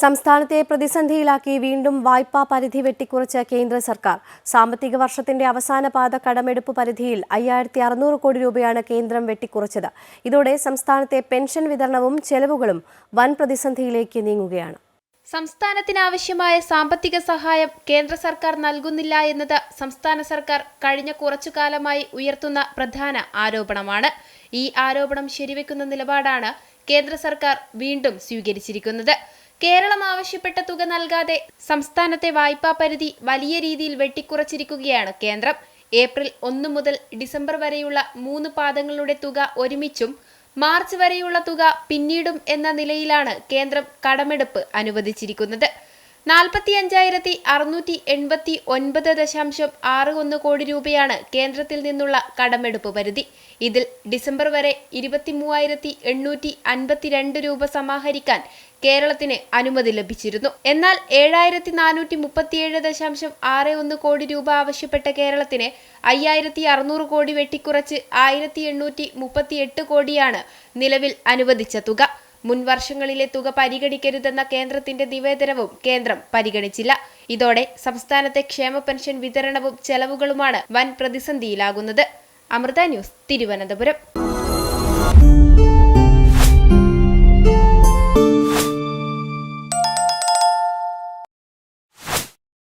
സംസ്ഥാനത്തെ പ്രതിസന്ധിയിലാക്കി വീണ്ടും വായ്പാ പരിധി വെട്ടിക്കുറച്ച കേന്ദ്ര സർക്കാർ. സാമ്പത്തിക വർഷത്തിന്റെ അവസാന പാദ കടമെടുപ്പ് പരിധിയിൽ 5600 കോടി രൂപയാണ് കേന്ദ്രം വെട്ടിക്കുറച്ചത്. ഇതോടെ സംസ്ഥാനത്തെ പെൻഷൻ വിതരണവും ചെലവുകളും വൻ പ്രതിസന്ധിയിലേക്ക് നീങ്ങുകയാണ്. സംസ്ഥാനത്തിനാവശ്യമായ സാമ്പത്തിക സഹായം കേന്ദ്ര സർക്കാർ നൽകുന്നില്ല എന്നത് സംസ്ഥാന സർക്കാർ കഴിഞ്ഞ കുറച്ചുകാലമായി ഉയർത്തുന്ന പ്രധാന ആരോപണമാണ്. ഈ ആരോപണം ശരിവെക്കുന്ന നിലപാടാണ് കേന്ദ്ര സർക്കാർ വീണ്ടും സ്വീകരിച്ചിരിക്കുന്നത്. കേരളം ആവശ്യപ്പെട്ട തുക നൽകാതെ സംസ്ഥാനത്തെ വായ്പാ പരിധി വലിയ രീതിയിൽ വെട്ടിക്കുറച്ചിരിക്കുകയാണ് കേന്ദ്രം. ഏപ്രിൽ 1 മുതൽ ഡിസംബർ വരെയുള്ള 3 പാദങ്ങളുടെ തുക ഒരുമിച്ചും മാർച്ച് വരെയുള്ള തുക പിന്നീടും എന്ന നിലയിലാണ് കേന്ദ്രം കടമെടുപ്പ് അനുവദിച്ചിരിക്കുന്നത്. 45,689.61 കോടി രൂപയാണ് കേന്ദ്രത്തിൽ നിന്നുള്ള കടമെടുപ്പ് പരിധി. ഇതിൽ ഡിസംബർ വരെ 23,852 രൂപ സമാഹരിക്കാൻ കേരളത്തിന് അനുമതി ലഭിച്ചിരുന്നു. എന്നാൽ 7,437.61 കോടി രൂപ ആവശ്യപ്പെട്ട കേരളത്തിന് 5,600 കോടി വെട്ടിക്കുറച്ച് 1,838 കോടിയാണ് നിലവിൽ അനുവദിച്ച തുക. മുൻ വർഷങ്ങളിലെ തുക പരിഗണിക്കരുതെന്ന കേന്ദ്രത്തിന്റെ നിവേദനവും കേന്ദ്രം പരിഗണിച്ചില്ല. ഇതോടെ സംസ്ഥാനത്തെ ക്ഷേമ പെൻഷൻ വിതരണവും ചെലവുകളുമാണ് വൻ പ്രതിസന്ധിയിലാകുന്നത്. അമൃത ന്യൂസ്, തിരുവനന്തപുരം.